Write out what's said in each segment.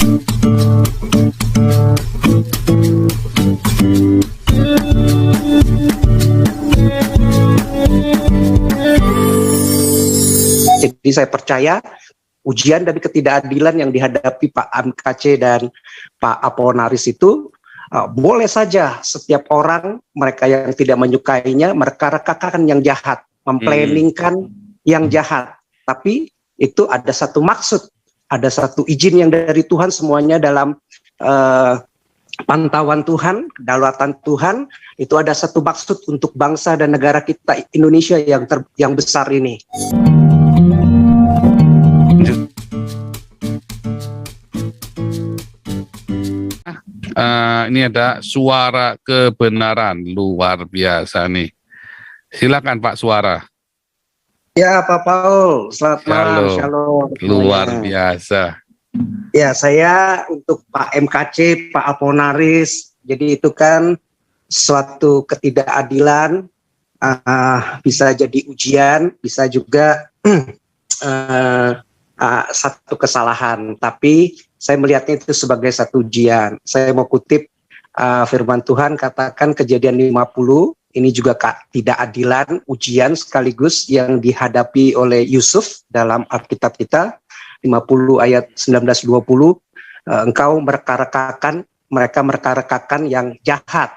Jadi saya percaya ujian dan ketidakadilan yang dihadapi Pak MKC dan Pak Aponaris itu boleh saja setiap orang, mereka yang tidak menyukainya, mereka-rekakan yang jahat, memplanningkan yang jahat. Tapi itu ada satu maksud, ada satu izin yang dari Tuhan, semuanya dalam pantauan Tuhan, kedaulatan Tuhan. Itu ada satu maksud untuk bangsa dan negara kita Indonesia yang besar ini. Ini ada suara kebenaran, luar biasa nih. Silakan Pak Suara. Ya Pak Paul, selamat malam, shalom. Luar biasa. Ya, saya untuk Pak MKC, Pak Aponaris, jadi itu kan suatu ketidakadilan, bisa jadi ujian, bisa juga satu kesalahan, tapi saya melihatnya itu sebagai satu ujian. Saya mau kutip firman Tuhan, katakan Kejadian 50, ini juga ketidakadilan, ujian sekaligus yang dihadapi oleh Yusuf dalam Alkitab kita, 50 ayat 19-20, engkau mereka mereka-rekakan yang jahat,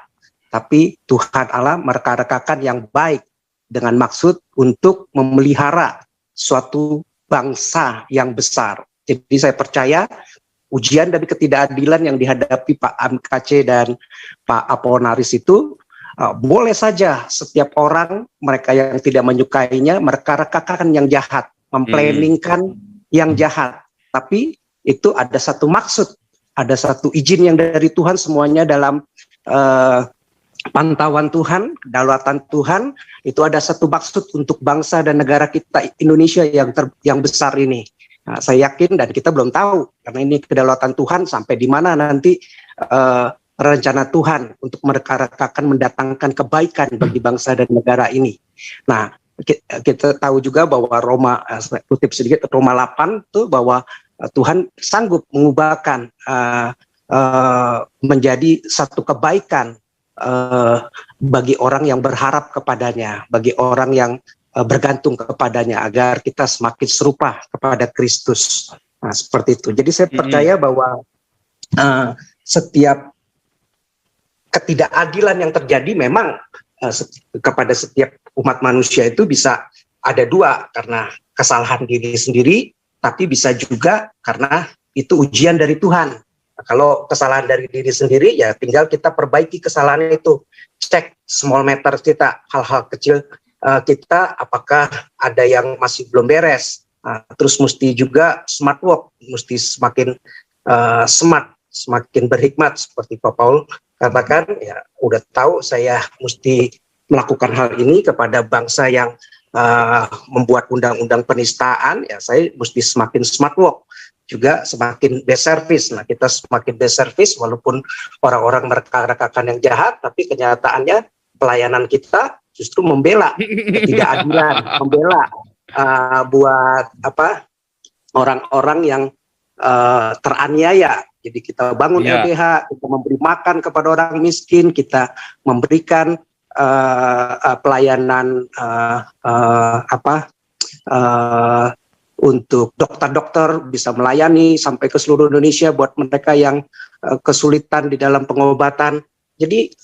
tapi Tuhan Allah mereka-rekakan yang baik dengan maksud untuk memelihara suatu bangsa yang besar. Jadi saya percaya ujian dan ketidakadilan yang dihadapi Pak MKC dan Pak Aponaris itu boleh saja setiap orang, mereka yang tidak menyukainya, mereka-rekakan yang jahat, memplanningkan yang jahat. Tapi itu ada satu maksud, ada satu izin yang dari Tuhan, semuanya dalam pantauan Tuhan, kedaulatan Tuhan. Itu ada satu maksud untuk bangsa dan negara kita Indonesia yang besar ini. Nah, saya yakin dan kita belum tahu karena ini kedaulatan Tuhan sampai di mana nanti rencana Tuhan untuk mereka-rekakan mendatangkan kebaikan bagi bangsa dan negara ini. Nah, kita tahu juga bahwa Roma 8 tuh bahwa Tuhan sanggup mengubahkan menjadi satu kebaikan bagi orang yang berharap kepadanya, bagi orang yang bergantung kepadanya, agar kita semakin serupa kepada Kristus. Nah, seperti itu. Jadi saya percaya bahwa setiap ketidakadilan yang terjadi memang kepada setiap umat manusia itu bisa ada dua, karena kesalahan diri sendiri, tapi bisa juga karena itu ujian dari Tuhan. Nah, kalau kesalahan dari diri sendiri, ya tinggal kita perbaiki kesalahan itu, cek small matter kita, hal-hal kecil kita, apakah ada yang masih belum beres. Nah, terus mesti juga smart work, mesti semakin smart, semakin berhikmat, seperti Pak Paul katakan, ya udah tahu saya mesti melakukan hal ini kepada bangsa yang membuat undang-undang penistaan, ya saya mesti semakin smart work, juga semakin best service. Nah, kita semakin best service walaupun orang-orang mereka-rekakan yang jahat, tapi kenyataannya pelayanan kita justru membela ketidakadilan, membela buat orang-orang yang teraniaya. Jadi kita bangun LBH, kita memberi makan kepada orang miskin, kita memberikan pelayanan untuk dokter-dokter bisa melayani sampai ke seluruh Indonesia buat mereka yang kesulitan di dalam pengobatan. Jadi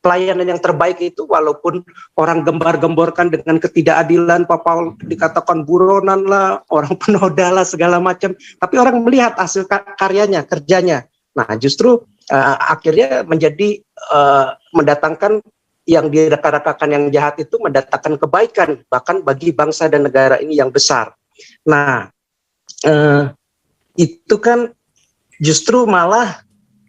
pelayanan yang terbaik itu walaupun orang gembar-gemborkan dengan ketidakadilan, Pak Paul dikatakan buronan lah, orang penoda lah, segala macam, tapi orang melihat hasil karyanya, kerjanya. Nah, justru akhirnya menjadi mendatangkan yang direka-rekakan yang jahat itu, mendatangkan kebaikan bahkan bagi bangsa dan negara ini yang besar. Nah, itu kan justru malah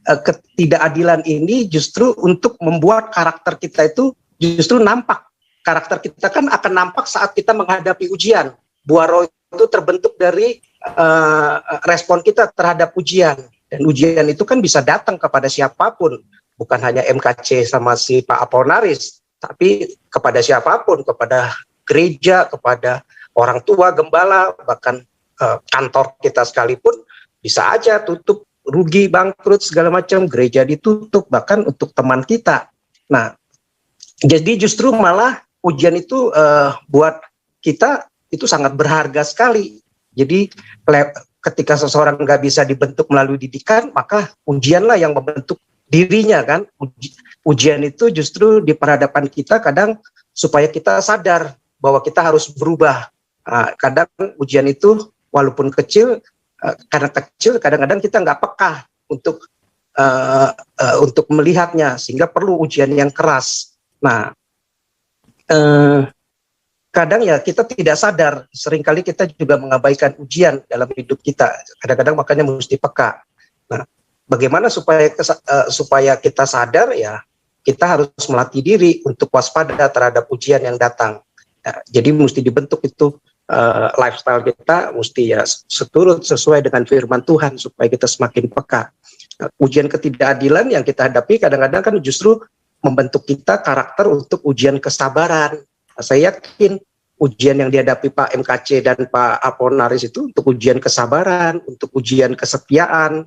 ketidakadilan ini justru untuk membuat karakter kita itu justru nampak. Karakter kita kan akan nampak saat kita menghadapi ujian. Buah roh itu terbentuk dari respon kita terhadap ujian. Dan ujian itu kan bisa datang kepada siapapun. Bukan hanya MKC sama si Pak Aponaris, tapi kepada siapapun, kepada gereja, kepada orang tua, gembala, bahkan kantor kita sekalipun bisa aja tutup rugi, bangkrut, segala macam, gereja ditutup, bahkan untuk teman kita. Nah, jadi justru malah ujian itu buat kita itu sangat berharga sekali. Jadi ketika seseorang nggak bisa dibentuk melalui didikan, maka ujianlah yang membentuk dirinya kan. Ujian itu justru di perhadapan kita kadang supaya kita sadar bahwa kita harus berubah. Kadang ujian itu walaupun kecil, karena kecil kadang-kadang kita nggak peka untuk melihatnya, sehingga perlu ujian yang keras. Nah, kadang ya kita tidak sadar, seringkali kita juga mengabaikan ujian dalam hidup kita. Kadang-kadang makanya mesti peka. Nah, bagaimana supaya kita sadar ya, kita harus melatih diri untuk waspada terhadap ujian yang datang. Ya, jadi mesti dibentuk itu lifestyle kita, mesti ya sesuai dengan firman Tuhan supaya kita semakin peka. Ujian ketidakadilan yang kita hadapi kadang-kadang kan justru membentuk kita karakter untuk ujian kesabaran. Saya yakin ujian yang dihadapi Pak MKC dan Pak Aponaris itu untuk ujian kesabaran, untuk ujian kesetiaan,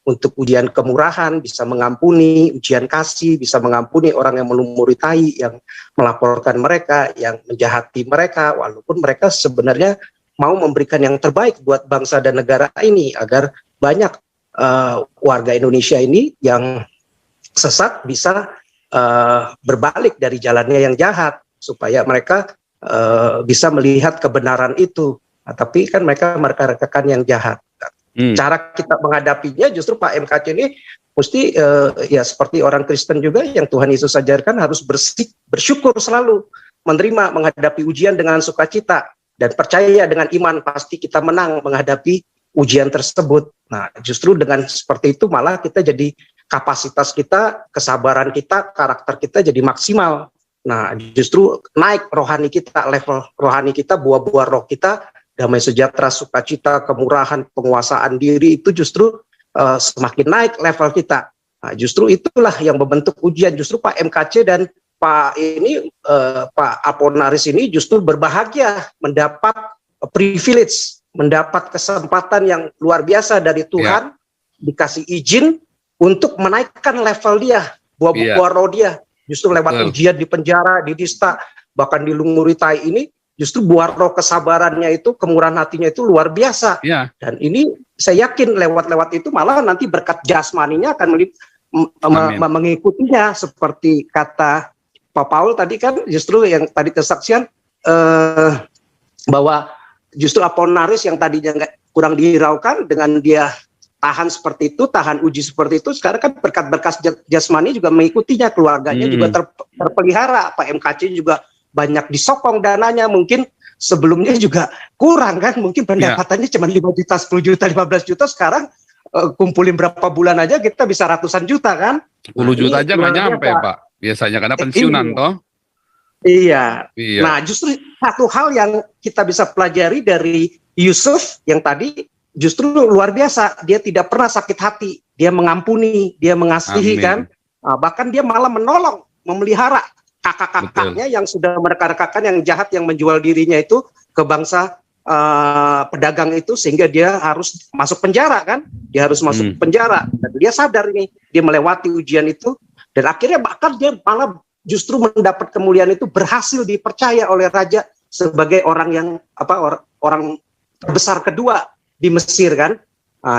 untuk ujian kemurahan, bisa mengampuni, ujian kasih, bisa mengampuni orang yang melumuri tai, yang melaporkan mereka, yang menjahati mereka, walaupun mereka sebenarnya mau memberikan yang terbaik buat bangsa dan negara ini, agar banyak warga Indonesia ini yang sesat bisa berbalik dari jalannya yang jahat, supaya mereka bisa melihat kebenaran itu. Nah, tapi kan mereka mereka-rekakan yang jahat. Cara kita menghadapinya justru Pak MKC ini mesti ya seperti orang Kristen juga yang Tuhan Yesus ajarkan, harus bersyukur selalu, menerima menghadapi ujian dengan sukacita, dan percaya dengan iman pasti kita menang menghadapi ujian tersebut. Nah, justru dengan seperti itu malah kita jadi kapasitas kita, kesabaran kita, karakter kita jadi maksimal. Nah, justru naik rohani kita, level rohani kita, buah-buah roh kita, damai sejahtera, sukacita, kemurahan, penguasaan diri, itu justru semakin naik level kita. Nah, justru itulah yang membentuk ujian. Justru Pak MKC dan Pak Aponaris ini justru berbahagia mendapat privilege, mendapat kesempatan yang luar biasa dari Tuhan, dikasih izin untuk menaikkan level dia, buah-buah roh dia. Justru lewat ujian di penjara, di dista, bahkan dilumuri tai ini, justru buah roh kesabarannya itu, kemurahan hatinya itu luar biasa. Dan ini saya yakin lewat itu malah nanti berkat jasmaninya akan mengikutinya, seperti kata Pak Paul tadi kan, justru yang tadi kesaksian bahwa justru Aponaris yang tadinya kurang dihiraukan, dengan dia tahan seperti itu, tahan uji seperti itu, sekarang kan berkat-berkat jasmani juga mengikutinya, keluarganya juga terpelihara, Pak MKC juga banyak disokong dananya, mungkin sebelumnya juga kurang kan, mungkin pendapatannya cuma 5 juta, 10 juta, 15 juta, sekarang kumpulin berapa bulan aja kita bisa ratusan juta kan. 10 juta aja nggak nyampe Pak, biasanya karena pensiunan toh. Iya. Nah, justru satu hal yang kita bisa pelajari dari Yusuf yang tadi, justru luar biasa, dia tidak pernah sakit hati, dia mengampuni, dia mengasihi. Amin. Kan, bahkan dia malah menolong, memelihara kakak-kakaknya yang sudah mereka-rekakan, yang jahat, yang menjual dirinya itu ke bangsa pedagang itu, sehingga dia harus masuk penjara kan, dia harus masuk penjara, dan dia sadar ini, dia melewati ujian itu, dan akhirnya bahkan dia malah justru mendapat kemuliaan itu, berhasil dipercaya oleh raja sebagai orang yang orang terbesar kedua di Mesir kan.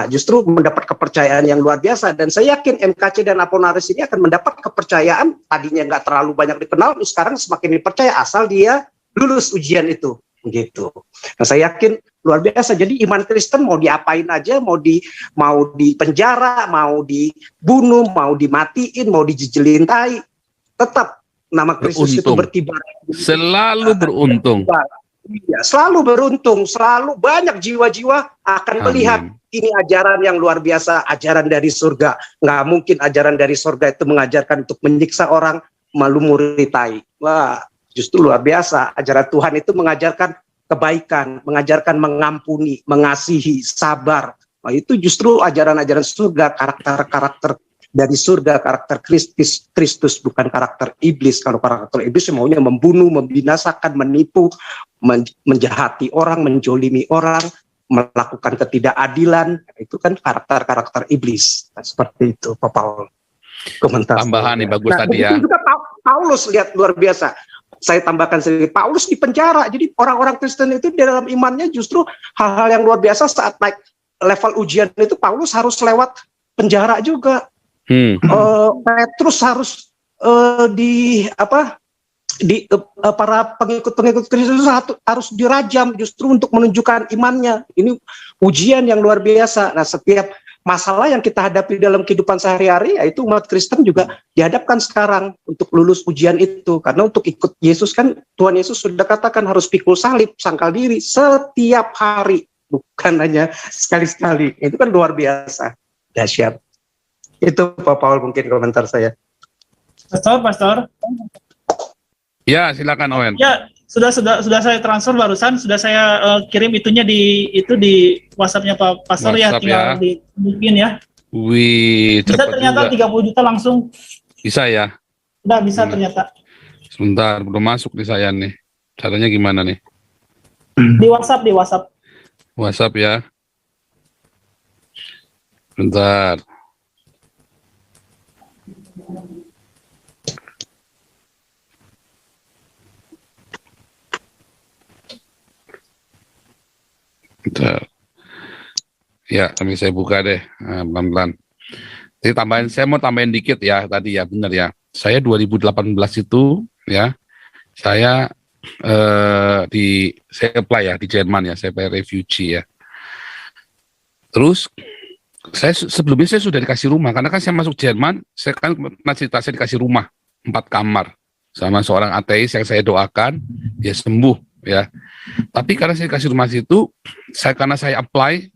Justru mendapat kepercayaan yang luar biasa, dan saya yakin MKC dan Aponaris ini akan mendapat kepercayaan, tadinya nggak terlalu banyak dikenal, sekarang semakin dipercaya asal dia lulus ujian itu gitu. Nah, saya yakin luar biasa. Jadi iman Kristen mau diapain aja, mau di penjara, mau dibunuh, mau dimatiin, mau dijejelin tai, tetap nama Kristus itu berkibar. Selalu beruntung. Ya, selalu beruntung, selalu banyak jiwa-jiwa akan melihat ini ajaran yang luar biasa, ajaran dari surga. Nggak mungkin ajaran dari surga itu mengajarkan untuk menyiksa orang, melumuri tai. Wah, justru luar biasa. Ajaran Tuhan itu mengajarkan kebaikan, mengajarkan mengampuni, mengasihi, sabar. Nah, itu justru ajaran-ajaran surga, karakter-karakter dari surga, karakter Kristus, bukan karakter iblis. Kalau karakter iblis maunya membunuh, membinasakan, menipu, menjahati orang, menjolimi orang. melakukan ketidakadilan, itu kan karakter-karakter iblis. Nah, seperti itu, Pak Paul. Komentar Tambahan nih bagus tadi ya. Juga Paulus, lihat luar biasa. Saya tambahkan sedikit, Paulus di penjara. Jadi orang-orang Kristen itu di dalam imannya justru hal-hal yang luar biasa saat naik level ujian itu Paulus harus lewat penjara juga. Petrus harus para pengikut Kristus harus dirajam justru untuk menunjukkan imannya. Ini ujian yang luar biasa. Nah, setiap masalah yang kita hadapi dalam kehidupan sehari-hari, yaitu umat Kristen juga dihadapkan sekarang untuk lulus ujian itu. Karena untuk ikut Yesus kan Tuhan Yesus sudah katakan harus pikul salib, sangkal diri setiap hari, bukan hanya sekali-sekali. Itu kan luar biasa, dahsyat. Itu Pak Paul mungkin komentar saya. Pastor. Ya, silakan Owen. Ya, sudah saya transfer barusan, sudah saya kirim itunya di WhatsApp-nya Pak Pastor. WhatsApp, ya, tinggal dimungkin ya. Wih, bisa ternyata juga. 30 juta langsung. Bisa ya? Udah bisa ternyata. Sebentar, belum masuk di saya nih. Caranya gimana nih? Di WhatsApp. WhatsApp ya. Bentar. Ya, tapi saya buka deh, pelan-pelan. Jadi saya mau tambahin dikit ya tadi ya, benar ya. Saya 2018 itu ya, saya saya apply ya di Jerman ya, saya apply refugee ya. Terus sebelumnya saya sudah dikasih rumah, karena kan saya masuk Jerman, saya kan pernah cerita saya dikasih rumah 4 kamar sama seorang ateis yang saya doakan, dia sembuh ya. Tapi karena saya kasih rumah situ, karena saya apply,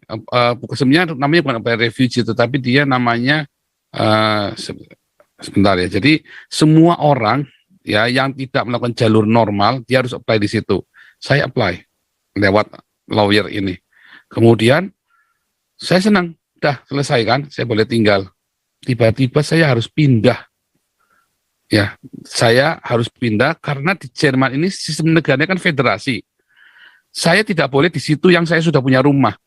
sebenarnya namanya bukan apply refugee, tetapi dia namanya sebentar ya. Jadi semua orang ya yang tidak melakukan jalur normal, dia harus apply di situ. Saya apply lewat lawyer ini. Kemudian saya senang, udah selesai kan, saya boleh tinggal. Tiba-tiba saya harus pindah. Ya, saya harus pindah karena di Jerman ini sistem negaranya kan federasi. Saya tidak boleh di situ yang saya sudah punya rumah.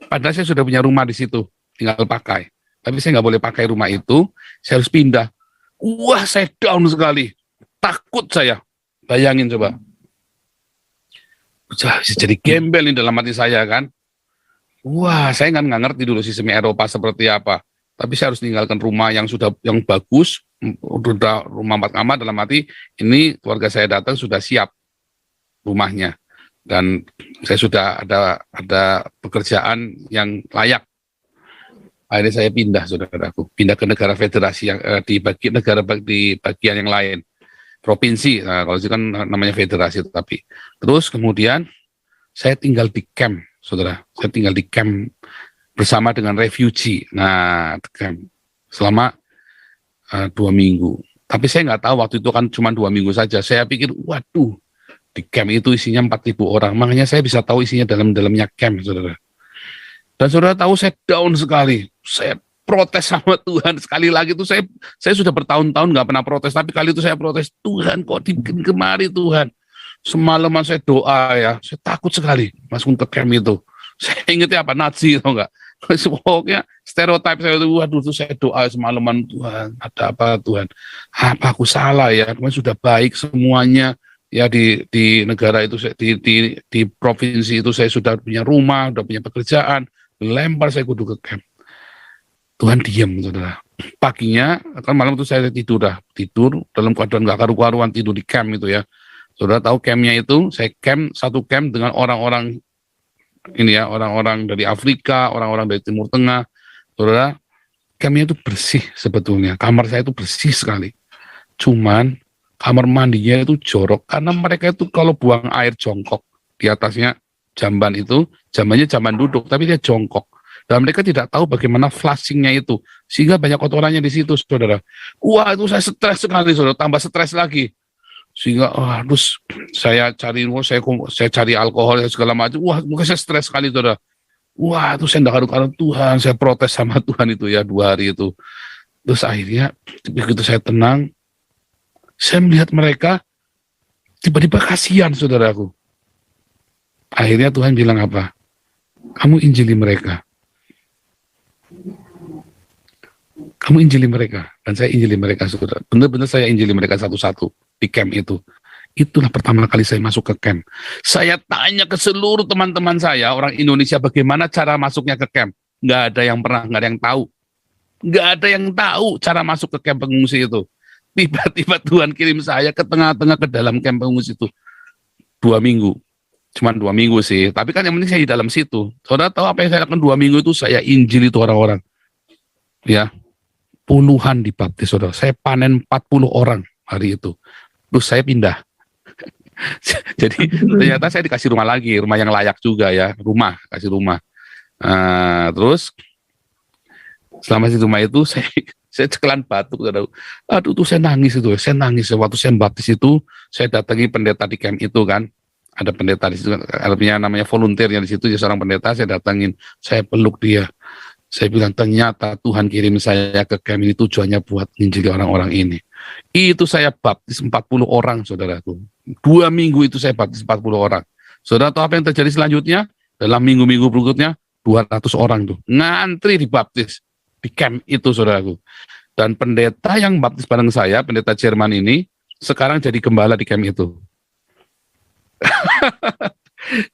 Padahal saya sudah punya rumah di situ, tinggal pakai. Tapi saya nggak boleh pakai rumah itu, saya harus pindah. Wah, saya down sekali. Takut saya. Bayangin coba. Bisa jadi gembel ini dalam hati saya kan. Wah, saya nggak ngerti dulu sistem Eropa seperti apa. Tapi saya harus meninggalkan rumah yang bagus, udah rumah 4 kamar, dalam arti ini keluarga saya datang sudah siap rumahnya. Dan saya sudah ada pekerjaan yang layak. Akhirnya saya pindah, saudaraku, pindah ke negara federasi yang di bagian yang lain, provinsi. Nah, kalau itu kan namanya federasi, tapi terus kemudian saya tinggal di camp, saudara. Saya tinggal di camp bersama dengan refugee. Nah, camp selama 2 minggu. Tapi saya nggak tahu waktu itu kan cuma 2 minggu saja. Saya pikir, waduh, di camp itu isinya 4.000 orang. Makanya saya bisa tahu isinya dalamnya camp, saudara. Dan saudara tahu saya down sekali. Saya protes sama Tuhan. Sekali lagi itu saya sudah bertahun-tahun nggak pernah protes. Tapi kali itu saya protes, Tuhan kok dibikin kemari Tuhan. Semalaman saya doa ya. Saya takut sekali masuk ke camp itu. Saya ingetnya apa? Nazi, tau nggak? Pokoknya stereotip saya itu, waduh, itu saya doa semalaman, Tuhan, ada apa Tuhan? Apa aku salah ya? Kemarin sudah baik semuanya. Ya di negara itu, di provinsi itu saya sudah punya rumah, sudah punya pekerjaan, lempar saya kudu ke camp. Tuhan diam, saudara. Paginya, kan malam itu saya tidur dalam keadaan gak karu-karuan, tidur di camp itu ya. Saudara tahu campnya itu, saya satu camp dengan orang-orang ini ya, orang-orang dari Afrika, orang-orang dari Timur Tengah. Saudara, campnya itu bersih sebetulnya, kamar saya itu bersih sekali. Cuman kamar mandinya itu jorok, karena mereka itu kalau buang air jongkok, di atasnya jamban itu, jambannya jamban duduk, tapi dia jongkok. Dan mereka tidak tahu bagaimana flushingnya itu, sehingga banyak kotorannya di situ, saudara. Wah, itu saya stres sekali, saudara, tambah stres lagi. Sehingga, terus saya cari alkohol segala macam. Wah, mungkin saya stres sekali, saudara. Wah, itu saya tidak karu-karu Tuhan, saya protes sama Tuhan itu ya 2 hari itu. Terus akhirnya, begitu saya tenang, saya melihat mereka, tiba-tiba kasihan, saudaraku. Akhirnya Tuhan bilang apa? Kamu injili mereka. Kamu injili mereka, dan saya injili mereka, saudara. Benar-benar saya injili mereka satu-satu di camp itu. Itulah pertama kali saya masuk ke camp. Saya tanya ke seluruh teman-teman saya, orang Indonesia, bagaimana cara masuknya ke camp. Nggak ada yang pernah, nggak ada yang tahu. Nggak ada yang tahu cara masuk ke camp pengungsi itu. Tiba-tiba Tuhan kirim saya ke tengah-tengah ke dalam camp pengungsi itu. 2 minggu. Cuman 2 minggu sih. Tapi kan yang penting saya di dalam situ. Saudara tahu apa yang saya lakukan 2 minggu itu? Saya injili itu orang-orang. Ya, puluhan dibaptis, saudara. Saya panen 40 orang hari itu. Terus saya pindah. Jadi ternyata saya dikasih rumah lagi, rumah yang layak juga ya, kasih rumah. Terus selama di rumah itu saya cekelan batu, saudara. Aduh tuh saya nangis waktu saya baptis itu. Saya datangi pendeta di camp itu kan, ada pendeta di situ, artinya namanya volunteer yang di situ, dia seorang pendeta. Saya datangin, saya peluk dia. Saya bilang, ternyata Tuhan kirim saya ke camp ini tujuannya buat menginjili orang-orang ini. Itu saya baptis 40 orang, saudaraku. 2 minggu itu saya baptis 40 orang. Saudara tahu apa yang terjadi selanjutnya? Dalam minggu-minggu berikutnya, 200 orang tuh ngantri dibaptis di camp itu, saudaraku. Dan pendeta yang baptis bareng saya, pendeta Jerman ini, sekarang jadi gembala di camp itu.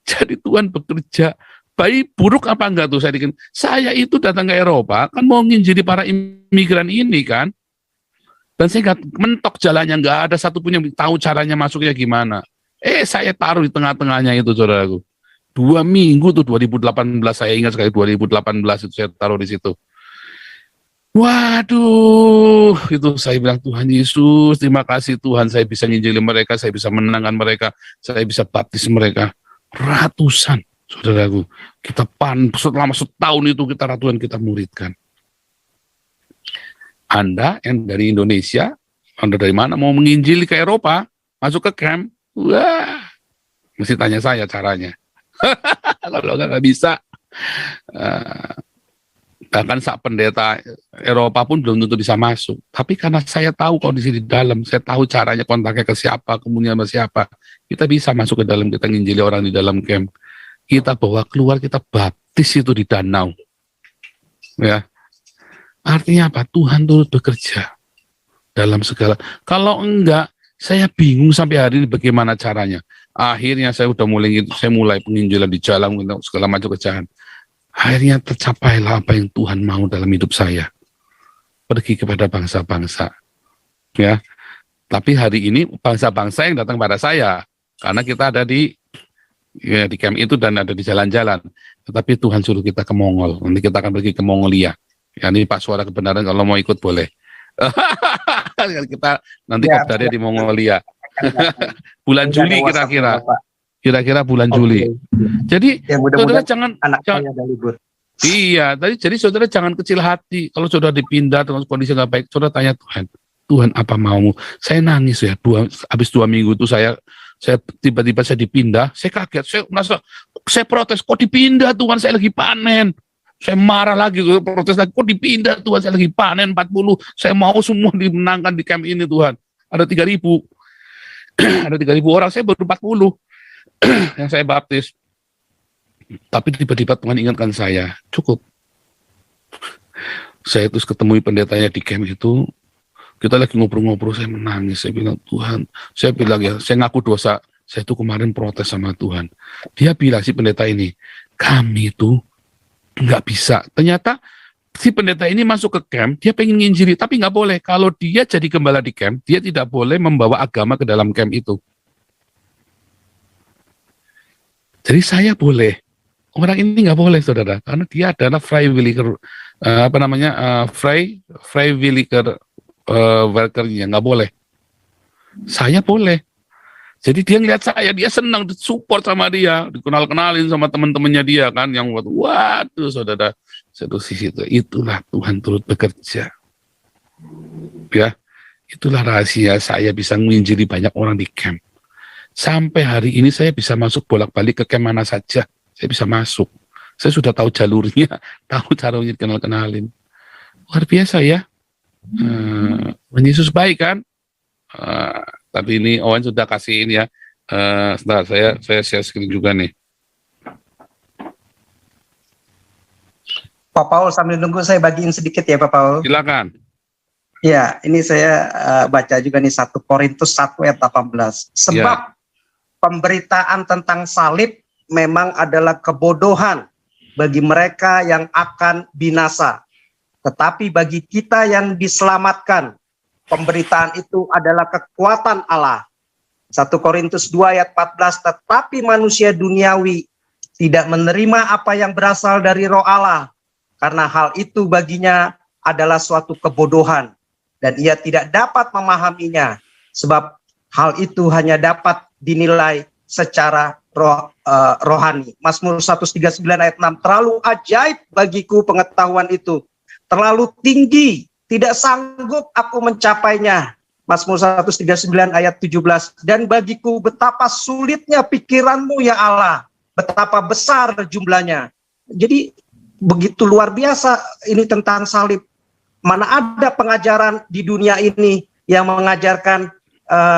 Jadi Tuhan bekerja. Baik buruk apa enggak tuh saya itu datang ke Eropa kan mau nginjili para imigran ini kan, dan saya nggak mentok jalannya, nggak ada satupun yang tahu caranya masuknya gimana. Saya taruh di tengah-tengahnya itu, saudaraku. 2 minggu tuh 2018, saya ingat sekali 2018 itu saya taruh di situ. Waduh, itu saya bilang, Tuhan Yesus, terima kasih Tuhan, saya bisa nginjili mereka, saya bisa menenangkan mereka, saya bisa baptis mereka. Ratusan. Saudaraku, kita selama setahun itu kita ratusan kita muridkan. Anda yang dari Indonesia, Anda dari mana mau menginjili ke Eropa, masuk ke camp, wah, mesti tanya saya caranya. Kalau nggak bisa, bahkan saat pendeta Eropa pun belum tentu bisa masuk. Tapi karena saya tahu kondisi di dalam, saya tahu caranya, kontaknya ke siapa, kemudian sama siapa, kita bisa masuk ke dalam, kita nginjili orang di dalam camp. Kita bawa keluar, kita baptis itu di danau. Ya. Artinya apa? Tuhan turut bekerja dalam segala. Kalau enggak, saya bingung sampai hari ini bagaimana caranya. Akhirnya saya mulai penginjilan di jalan, segala macam kerjaan. Akhirnya tercapailah apa yang Tuhan mau dalam hidup saya. Pergi kepada bangsa-bangsa. Ya. Tapi hari ini bangsa-bangsa yang datang pada saya, karena kita ada di camp itu dan ada di jalan-jalan. Tetapi Tuhan suruh kita ke Mongol. Nanti kita akan pergi ke Mongolia. Ya, ini Pak Suara Kebenaran, kalau mau ikut boleh. Kita nanti kopdarnya di Mongolia. Bulan Juli kira-kira. Kira-kira bulan Juli. Jadi saudara jangan libur. Iya, jadi saudara jangan kecil hati. Kalau saudara dipindah dengan kondisi nggak baik, saudara tanya Tuhan apa maumu? Saya nangis ya. Habis 2 minggu itu saya tiba-tiba saya dipindah, saya kaget, saya protes, kok dipindah Tuhan, saya lagi panen. Saya marah lagi, protes lagi, kok dipindah Tuhan, saya lagi panen 40, saya mau semua dimenangkan di camp ini Tuhan. Ada 3.000, ada 3.000 orang, saya baru 40 yang saya baptis. Tapi tiba-tiba Tuhan ingatkan saya, cukup. Saya terus ketemu pendetanya di camp itu, kita lagi ngobrol-ngobrol, saya menangis, saya bilang, Tuhan, saya bilang ya, saya ngaku dosa, saya tuh kemarin protes sama Tuhan. Dia bilang, si pendeta ini, kami itu nggak bisa. Ternyata si pendeta ini masuk ke camp, dia pengen nginjili, tapi nggak boleh. Kalau dia jadi gembala di camp, dia tidak boleh membawa agama ke dalam camp itu. Jadi saya boleh. Orang ini nggak boleh, saudara, karena dia adalah freiwilliger, freiwilliger workernya, nggak boleh. Saya boleh. Jadi dia ngeliat saya, dia senang, support sama dia, dikenal-kenalin sama teman-temannya dia kan, yang waduh saudara, itulah Tuhan turut bekerja. Ya, itulah rahasia saya bisa menginjili banyak orang di camp. Sampai hari ini saya bisa masuk bolak-balik ke camp mana saja, saya bisa masuk. Saya sudah tahu jalurnya, tahu caranya dikenal-kenalin. Luar biasa ya. Yesus baik kan? Tapi ini Owen sudah kasih ini ya. Sebentar, saya share screen juga nih. Pak Paul, sambil nunggu saya bagiin sedikit ya Pak Paul. Silakan. Ya, ini saya baca juga nih 1 Korintus 1 ayat 18. Sebab pemberitaan tentang salib memang adalah kebodohan bagi mereka yang akan binasa. Tetapi bagi kita yang diselamatkan, pemberitaan itu adalah kekuatan Allah. 1 Korintus 2 ayat 14, tetapi manusia duniawi tidak menerima apa yang berasal dari Roh Allah, karena hal itu baginya adalah suatu kebodohan, dan ia tidak dapat memahaminya, sebab hal itu hanya dapat dinilai secara rohani. Mazmur 139 ayat 6, terlalu ajaib bagiku pengetahuan itu, terlalu tinggi, tidak sanggup aku mencapainya. Mazmur 139 ayat 17, dan bagiku betapa sulitnya pikiranmu ya Allah, betapa besar jumlahnya. Jadi begitu luar biasa ini tentang salib. Mana ada pengajaran di dunia ini yang mengajarkan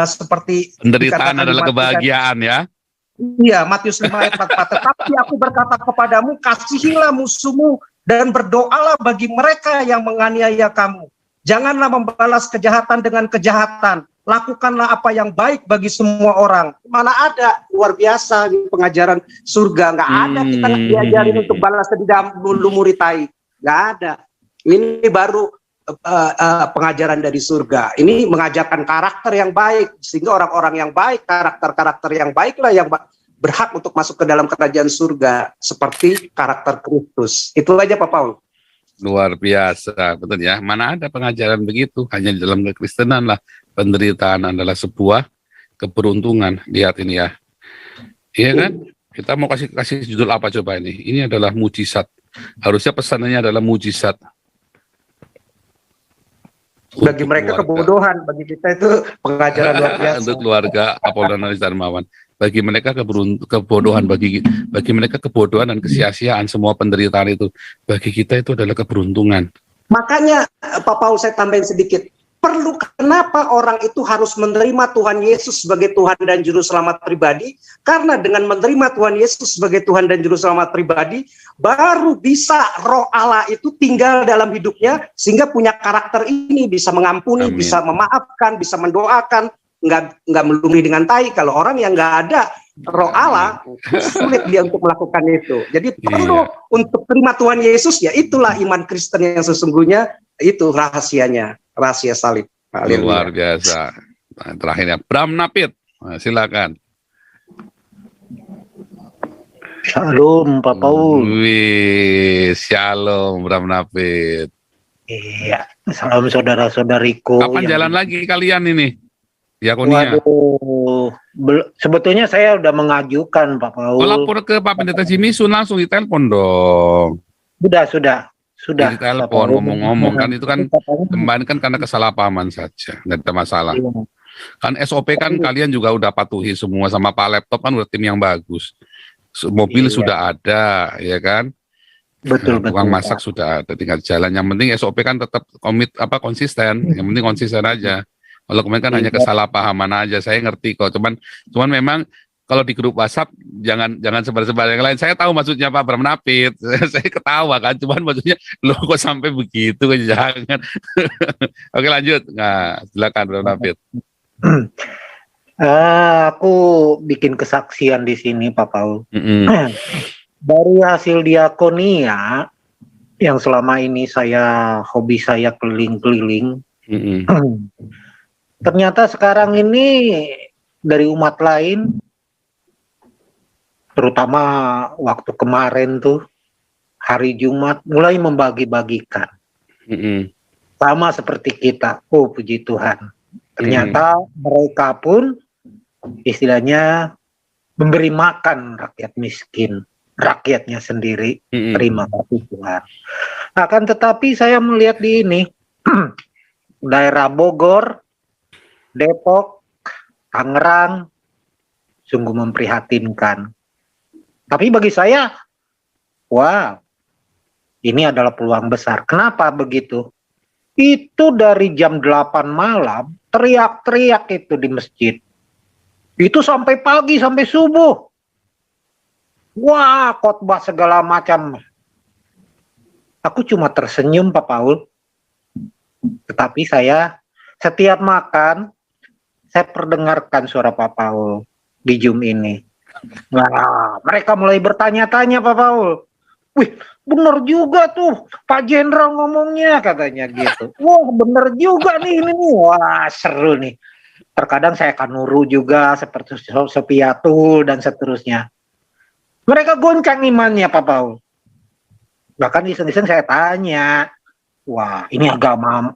seperti penderitaan adalah kebahagiaan ya. Iya, Matius 5 ayat 44. Tetapi aku berkata kepadamu, kasihilah musuhmu dan berdoalah bagi mereka yang menganiaya kamu. Janganlah membalas kejahatan dengan kejahatan. Lakukanlah apa yang baik bagi semua orang. Mana ada, luar biasa pengajaran surga. Nggak ada kita diajarin untuk balas dendam, lumuri tai. Nggak ada. Ini baru pengajaran dari surga. Ini mengajarkan karakter yang baik, sehingga orang-orang yang baik, karakter-karakter yang baiklah yang berhak untuk masuk ke dalam kerajaan surga, seperti karakter Kristus. Itu aja Pak Paul. Luar biasa, betul ya. Mana ada pengajaran begitu? Hanya di dalam kekristenan lah penderitaan adalah sebuah keberuntungan. Lihat ini ya, iya kan? Kita mau kasih judul apa coba ini? Ini adalah mujizat. Harusnya pesanannya adalah mujizat. Bagi mereka kebodohan, bagi kita itu pengajaran luar biasa. Untuk keluarga Apollonaris Darmawan, bagi mereka kebodohan, bagi mereka kebodohan dan kesia-siaan semua penderitaan itu. Bagi kita itu adalah keberuntungan. Makanya Pak Paul, saya tambahin sedikit. Kenapa orang itu harus menerima Tuhan Yesus sebagai Tuhan dan Juru Selamat pribadi? Karena dengan menerima Tuhan Yesus sebagai Tuhan dan Juru Selamat pribadi, baru bisa Roh Allah itu tinggal dalam hidupnya, sehingga punya karakter ini, bisa mengampuni, Amin. bisa memaafkan, bisa mendoakan, nggak melumuri dengan tai. Kalau orang yang nggak ada Roh Allah, sulit dia untuk melakukan itu. Jadi perlu untuk terima Tuhan Yesus, ya itulah iman Kristen yang sesungguhnya, itu rahasianya. Rahasia salib. Luar biasa. Nah, terakhirnya Bram Napit, nah, silakan. Shalom Pak Paul. Wih, shalom Bram Napit. Iya, salam saudara-saudariku. Kapan jalan lagi kalian ini? Diakonia. Waduh, sebetulnya saya udah mengajukan Pak Paul. Lapor ke Pak Pendeta Jimisun, langsung ditelepon dong. Sudah. Di telepon ngomong-ngomong kan itu kan kemarin kan karena kesalahpahaman saja, nggak ada masalah. Kan SOP kan kalian juga udah patuhi semua, sama Pak Laptop kan udah tim yang bagus. Mobil sudah ada, ya kan? Betul. Uang masak sudah ada, tinggal jalan. Yang penting SOP kan tetap konsisten. Yang penting konsisten aja. Kalau kemarin kan hanya kesalahpahaman aja, saya ngerti kok. Cuman memang kalau di grup WhatsApp jangan sebar-sebar yang lain. Saya tahu maksudnya Pak Bram Napit. Saya ketawa kan, cuman maksudnya lo kok sampai begitu, jangan. Oke, lanjut. Nah, silakan Bram Napit. Aku bikin kesaksian di sini Pak Paul. Dari hasil diakonia yang selama ini hobi saya keliling-keliling. Ternyata sekarang ini dari umat lain, terutama waktu kemarin tuh hari Jumat mulai membagi-bagikan, sama seperti kita. Oh puji Tuhan, ternyata mereka pun istilahnya memberi makan rakyat miskin, rakyatnya sendiri. Terima kasih Tuhan. Akan tetapi saya melihat di ini daerah Bogor, Depok, Tangerang sungguh memprihatinkan. Tapi bagi saya, wow, ini adalah peluang besar. Kenapa begitu? Itu dari jam 8 malam, teriak-teriak itu di masjid. Itu sampai pagi, sampai subuh. Wah, khotbah segala macam. aku cuma tersenyum Pak Paul. Tetapi saya setiap makan, saya perdengarkan suara Pak Paul di Zoom ini. Nah, mereka mulai bertanya-tanya Pak Paul. Wih, bener juga tuh Pak Jenderal ngomongnya, katanya gitu. Wah, bener juga nih ini nih. Wah, seru nih. Terkadang saya akan nuru juga seperti Sopiatul dan seterusnya. Mereka goncang imannya Pak Paul. Bahkan iseng-iseng saya tanya, wah ini agama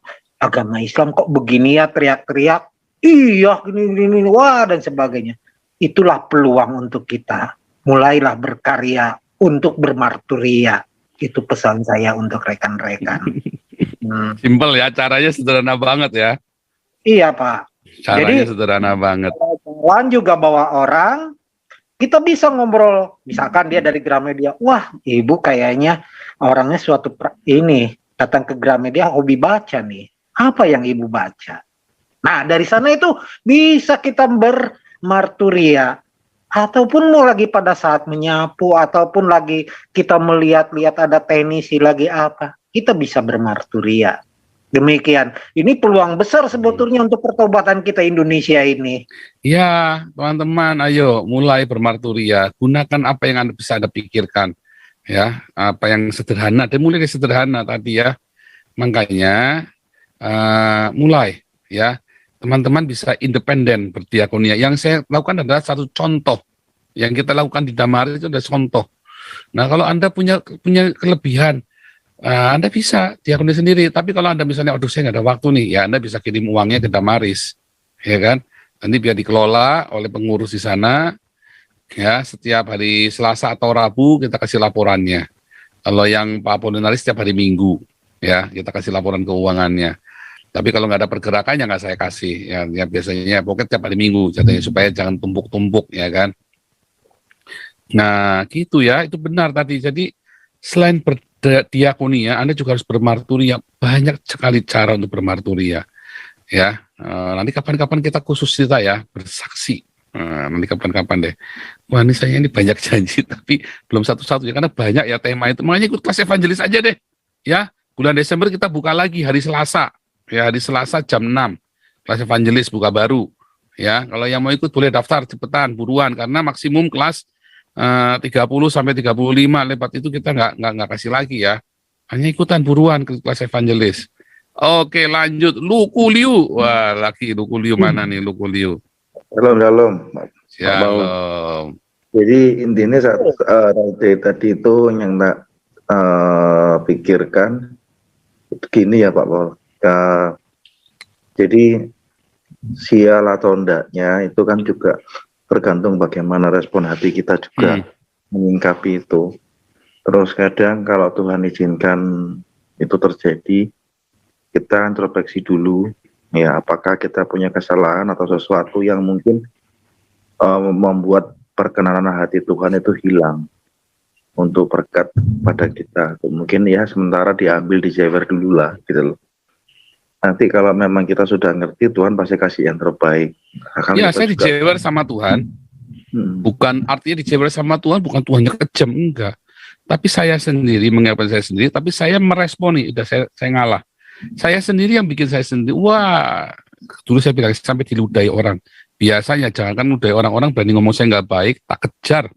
Islam kok begini ya, teriak-teriak. Iya, gini, wah dan sebagainya. Itulah peluang untuk kita. Mulailah berkarya untuk bermarturia. Itu pesan saya untuk rekan-rekan. Simpel ya, caranya sederhana banget ya. Iya Pak. Caranya Jadi, sederhana banget. Jalan juga bawa orang, kita bisa ngobrol. Misalkan dia dari Gramedia, wah ibu kayaknya orangnya ini datang ke Gramedia hobi baca nih. Apa yang ibu baca? Nah dari sana itu bisa kita bermarturia. Ataupun mau lagi pada saat menyapu, ataupun lagi kita melihat-lihat ada tenisi lagi apa, kita bisa bermarturia. Demikian, ini peluang besar sebetulnya untuk pertobatan kita Indonesia ini. Ya, teman-teman, ayo mulai bermarturia. Gunakan apa yang Anda bisa Anda pikirkan. Ya, apa yang sederhana. Dan mulai dari sederhana tadi ya. Makanya, mulai ya. Teman-teman bisa independen berdiakonia. Yang saya lakukan adalah satu contoh. Yang kita lakukan di Damar itu adalah contoh. Nah, kalau Anda punya kelebihan, Anda bisa diakoni sendiri, tapi kalau Anda misalnya, aduh saya nggak ada waktu nih, ya Anda bisa kirim uangnya ke Damaris, ya kan? Nanti biar dikelola oleh pengurus di sana, ya setiap hari Selasa atau Rabu kita kasih laporannya. Kalau yang Pak Apollinaris setiap hari Minggu, ya kita kasih laporan keuangannya. Tapi kalau nggak ada pergerakan ya nggak saya kasih, ya biasanya pokoknya setiap hari Minggu, jadinya supaya jangan tumpuk-tumpuk, ya kan? Nah gitu ya, itu benar tadi. Jadi selain diakonia, Anda juga harus bermarturia. Banyak sekali cara untuk bermarturia. Ya, nanti kapan-kapan kita khusus cerita ya, bersaksi. Nanti kapan-kapan deh. Wah ini saya ini banyak janji, tapi belum satu-satu ya, karena banyak ya tema itu. Makanya ikut kelas evangelis aja deh. Ya, bulan Desember kita buka lagi hari Selasa. Ya, hari Selasa jam 6. Kelas evangelis buka baru. Ya, kalau yang mau ikut boleh daftar cepetan, buruan, karena maksimum kelas 30 sampai 35 lebat itu kita nggak kasih lagi ya, hanya ikutan buruan ke kelas evangelis. Oke lanjut, Lukuliu. Wah laki Lukuliu mana nih Lukuliu? Shalom. Shalom. Jadi intinya tadi itu yang tak pikirkan itu gini ya Pak Paul. Jadi sial atau enggaknya itu kan juga tergantung bagaimana respon hati kita juga menyingkapi itu. Terus kadang kalau Tuhan izinkan itu terjadi, kita introspeksi dulu, ya apakah kita punya kesalahan atau sesuatu yang mungkin membuat perkenanan hati Tuhan itu hilang untuk berkat pada kita. Mungkin ya sementara diambil, dijewer dulu lah gitu loh. Nanti kalau memang kita sudah ngerti, Tuhan pasti kasih yang terbaik. Ya, saya dijewer sama Tuhan. Bukan artinya dijewer sama Tuhan, bukan Tuhannya kejam, enggak. Tapi saya sendiri, mengingatkan saya sendiri, tapi saya meresponi, udah saya ngalah. Saya sendiri yang bikin saya sendiri, wah, dulu saya bilang sampai diludahi orang. Biasanya, jangankan ludahi orang-orang berani ngomong saya nggak baik, tak kejar.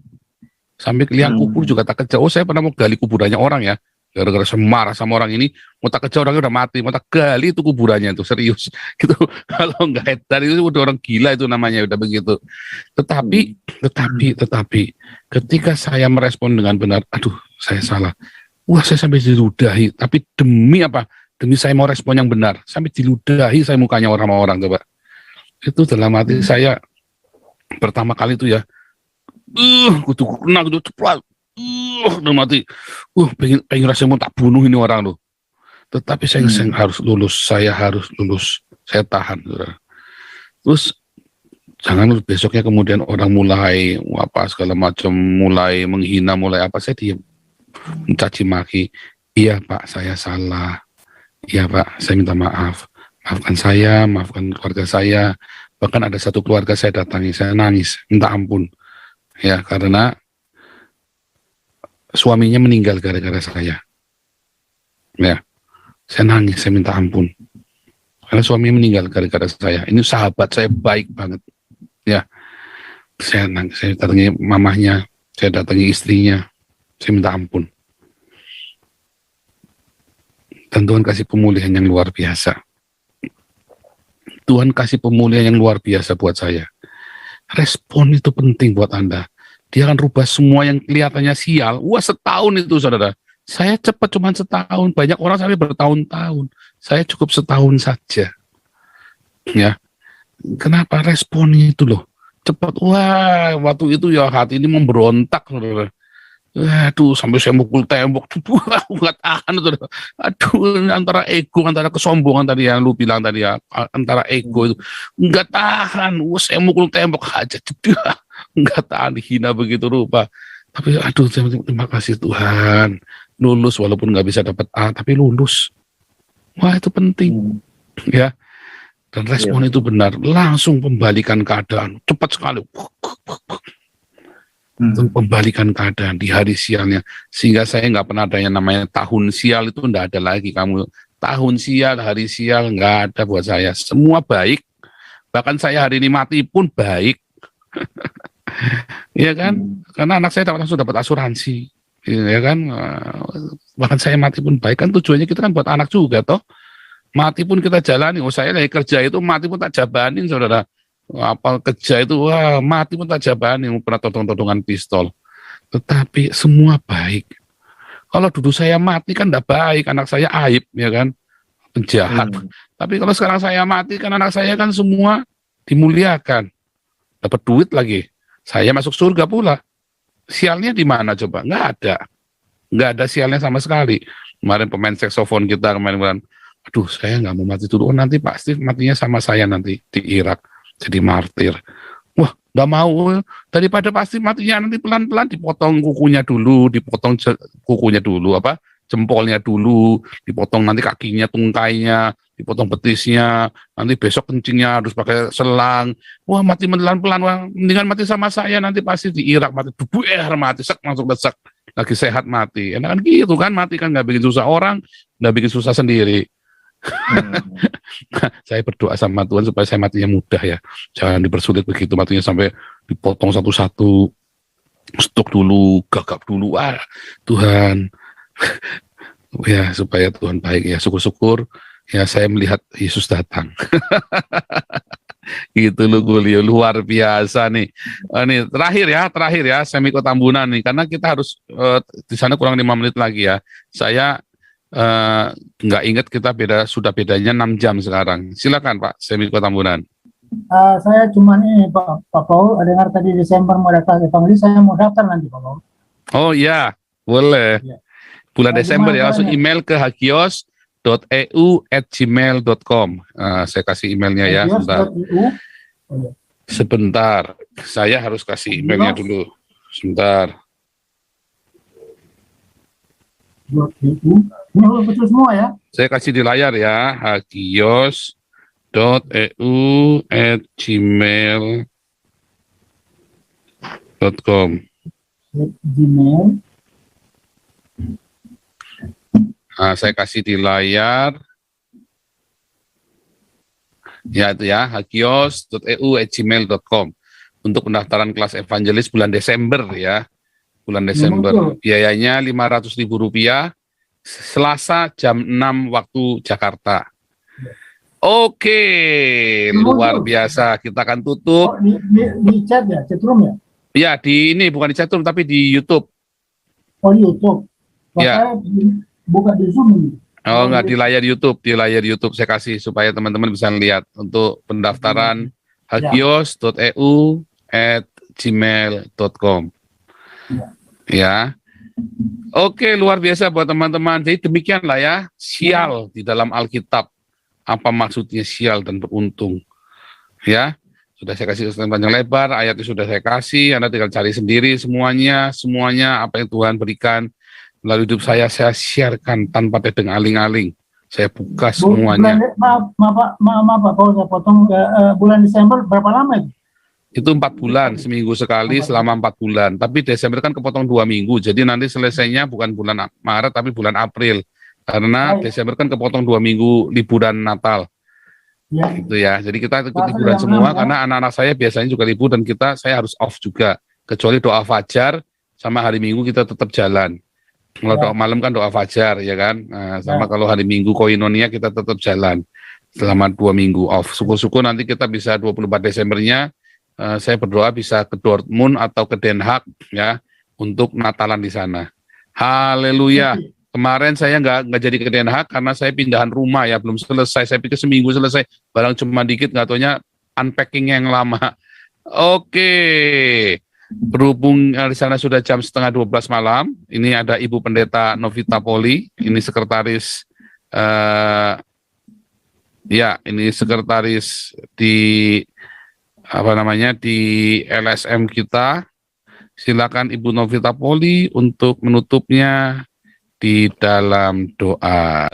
Sampai ke liang kubur juga tak kejar. Oh, saya pernah mau gali kuburannya orang ya. Gara-gara saya marah sama orang ini, mau tak kejar orangnya udah mati, mau tak gali itu kuburannya itu serius. Gitu. Kalau nggak edan itu udah orang gila itu namanya, udah begitu. Tetapi ketika saya merespon dengan benar, aduh saya salah. Wah saya sampai diludahi. Tapi demi apa? Demi saya mau respon yang benar. Sampai diludahi saya mukanya orang-orang coba. Itu dalam hati saya pertama kali itu ya. Kudu kena, kudu cepat. Udah mati. Pengen rasanya mau tak bunuh ini orang loh. Tetapi saya harus lulus. Saya harus lulus. Saya tahan. Terus jangan besoknya kemudian orang mulai apa segala macam, mulai menghina, mulai apa, saya diam, mencaci maki. Iya Pak, saya salah. Iya Pak, saya minta maaf. Maafkan saya, maafkan keluarga saya. Bahkan ada satu keluarga saya datangi, saya nangis, minta ampun. Ya, karena suaminya meninggal gara-gara saya. Ya, saya nangis, saya minta ampun. Karena suami meninggal gara-gara saya. Ini sahabat saya baik banget. Ya, saya nangis, saya datangi mamahnya, saya datangi istrinya, saya minta ampun. Dan Tuhan kasih pemulihan yang luar biasa. Tuhan kasih pemulihan yang luar biasa buat saya. Respon itu penting buat Anda. Dia akan rubah semua yang kelihatannya sial. Wah, setahun itu, saudara. Saya cepat cuma setahun. Banyak orang sampai bertahun-tahun. Saya cukup setahun saja. Ya. Kenapa responnya itu loh? Cepat. Wah, waktu itu ya hati ini memberontak, saudara. Aduh, sampai saya mukul tembok. Aku nggak tahan, saudara. Aduh, antara ego, antara kesombongan tadi yang lu bilang tadi ya. Antara ego itu. Nggak tahan. Wah, saya mukul tembok aja. Nggak tahan, hina begitu rupa. Tapi aduh, terima kasih Tuhan. Lulus walaupun nggak bisa dapat A, tapi lulus. Wah, itu penting. Ya. Dan respon itu benar. Langsung pembalikan keadaan. Cepat sekali. Pembalikan keadaan di hari sialnya. Sehingga saya nggak pernah ada yang namanya tahun sial, itu nggak ada lagi. Kamu tahun sial, hari sial, nggak ada buat saya. Semua baik. Bahkan saya hari ini mati pun baik. Iya kan? Karena anak saya langsung dapat asuransi. Ya kan? Bahkan saya mati pun baik. Kan tujuannya kita kan buat anak juga toh. Mati pun kita jalani. Oh, saya lagi kerja itu mati pun tak jabanin, saudara. Apa kerja itu, wah, mati pun tak jabanin. Pernah todong-todongan pistol. Tetapi semua baik. Kalau dulu saya mati kan tidak baik. Anak saya aib, ya kan? Penjahat. Tapi kalau sekarang saya mati kan anak saya kan semua dimuliakan. Dapat duit lagi. Saya masuk surga pula. Sialnya di mana coba? Nggak ada. Nggak ada sialnya sama sekali. Kemarin pemain saksofon kita kemarin, aduh saya nggak mau mati dulu. Oh, nanti Pak Steve matinya sama saya nanti di Irak. Jadi martir. Wah, nggak mau. Daripada pasti matinya nanti pelan-pelan dipotong kukunya dulu, dipotong kukunya dulu, jempolnya dulu, dipotong nanti kakinya, tungkainya, dipotong betisnya, nanti besok kencingnya harus pakai selang. Wah, mati pelan-pelan, wah, mendingan mati sama saya nanti pasti di Irak mati, mati, masuk desak, lagi sehat mati. Enak kan gitu kan, mati kan nggak bikin susah orang, nggak bikin susah sendiri. Saya berdoa sama Tuhan supaya saya matinya mudah ya, jangan dipersulit begitu matinya sampai dipotong satu-satu, stok dulu, gagap dulu. Wah, Tuhan. Ya, supaya Tuhan baik ya, syukur-syukur ya saya melihat Yesus datang. Gitu loh, Gulio, luar biasa nih. Ini terakhir ya, Semiko Tambunan nih, karena kita harus di sana kurang 5 menit lagi ya. Saya nggak ingat kita sudah bedanya 6 jam sekarang. Silakan Pak Semiko Tambunan. Saya cuma ini Pak Paul, dengar tadi Desember mau daftar evangelis, saya mau daftar nanti Pak Paul. Oh iya, boleh. Ya. Bulan Desember ya, langsung email ke hagios.eu@gmail.com. Saya kasih emailnya ya, sebentar. Saya harus kasih emailnya dulu. Sebentar. Ini betul semua ya. Saya kasih di layar ya, hagios.eu@gmail.com. Gmail. Nah, saya kasih di layar. Ya, itu ya, hagios.eu@gmail.com. Untuk pendaftaran kelas evangelis bulan Desember ya. Bulan Desember. Biayanya Rp500.000. Selasa jam 6 waktu Jakarta. Oke, luar biasa. Kita akan tutup. Di chat ya, chatroom ya? Ya, ini bukan di chatroom tapi di YouTube. Oh, YouTube. Ya. Buka di Zoom ini. Oh, enggak, di layar YouTube saya kasih supaya teman-teman bisa lihat untuk pendaftaran hagios.eu@gmail.com. Ya. Oke, luar biasa buat teman-teman. Jadi demikianlah ya, sial di dalam Alkitab. Apa maksudnya sial dan beruntung? Ya. Sudah saya kasih panjang lebar, ayatnya sudah saya kasih, Anda tinggal cari sendiri semuanya apa yang Tuhan berikan. Melalui hidup saya sharekan tanpa tedeng aling-aling. Saya buka semuanya. Maaf Pak Paul, saya potong. Bulan Desember berapa lama itu? Itu 4 bulan, seminggu sekali selama 4 bulan. Tapi Desember kan kepotong 2 minggu, jadi nanti selesainya bukan bulan Maret tapi bulan April. Karena Baik. Desember kan kepotong 2 minggu liburan Natal. Ya. Gitu ya. Jadi kita ikut Pasal liburan yang semua 6, ya. karena anak-anak saya biasanya juga libur dan saya harus off juga. Kecuali doa fajar sama hari Minggu kita tetap jalan. Kalau Ya. doa malam kan doa fajar ya kan. Nah, sama Ya. kalau hari Minggu koinonia kita tetap jalan selama 2 minggu off. Syukur-syukur nanti kita bisa 24 Desembernya saya berdoa bisa ke Dortmund atau ke Den Haag ya untuk Natalan di sana. Haleluya. Kemarin saya nggak jadi ke Den Haag karena saya pindahan rumah ya, belum selesai. Saya pikir seminggu selesai, barang cuma dikit, nggak taunya unpacking yang lama. Oke, berhubung di sana sudah jam 11:30 malam, ini ada Ibu Pendeta Novita Poli, ini sekretaris, ya ini sekretaris di di LSM kita. Silakan Ibu Novita Poli untuk menutupnya di dalam doa.